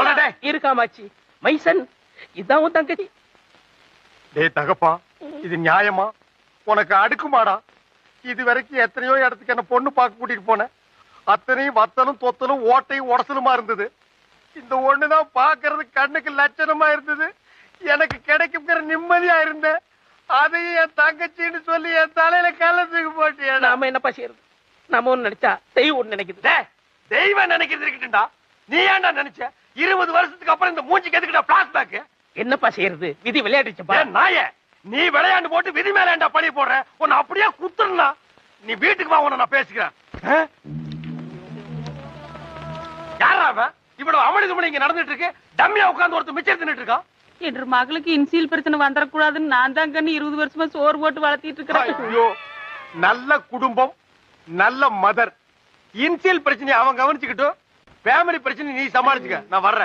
சொல்றே இருக்காமாச்சி மைசன் இதான் உன் தங்கச்சி. டேய் தகப்பா, இது நியாயமா? உனக்கு அடுக்குமாடா? இது வரைக்கும் எத்தனையோ இடத்துக்கு என்ன பொண்ணு பார்க்க கூட்டிட்டு போனேன். அத்தனையும் வத்தலும் தொத்தலும் ஓட்டையும் உடசலுமா இருந்தது. இந்த ஒண்ணுதான் பாக்குறது கண்ணுக்கு லட்சணமா இருந்தது. எனக்கு கிடைக்குங்கிற நிம்மதியா இருந்தேன். அதையும் என் தங்கச்சின்னு சொல்லி என் தலையில கள்ளத்துக்கு போட்டியா? நாம என்னப்பா செய்யறது? நாம ஒண்ணு நினைச்சா தெய்வம் ஒண்ணு நினைக்குது. தெய்வம் நினைக்கிறது இருக்கட்டும்டா. நீ ஏன்டா நினைச்ச 20 வருஷத்துக்கு அப்புறம் இந்த மூஞ்சிக்கு எதுக்குடா பிளாஷ்பேக்? என்னப்பா செய்யறது? விதி விளையாடுச்சுப்பா. நாயே, நீ விளையாண்டு போட்டு விதி மேல ஏன்டா பழி போடுற? உன்னை அப்படியே குத்துறா. நீ வீட்டுக்கு வா, உன்னை நான் பேசிக்கிறேன். யாரா அவன்? இவ்வளவு அமளி துமளி இங்க நடந்துட்டு இருக்கு. டம்மியா உட்கார்ந்து ஒருத்தர் மிச்சம் தின்னுட்டு இருக்கான். என்ற மகளுக்கு இன்சியல் பிரச்சனை வந்துடக்கூடாதுன்னு நான் தான் கண்ணு 20 வருஷமா சோறு போட்டு வளர்த்திட்டு இருக்கிறேன். ஐயோ, நல்ல குடும்பம், நல்ல மதர். இன்சியல் பிரச்சனை அவன் கவனிச்சுக்கிட்டும், ஃபேமிலி பிரச்சனை நீ சமாளிச்சுக்க. நான் வர்றேன்.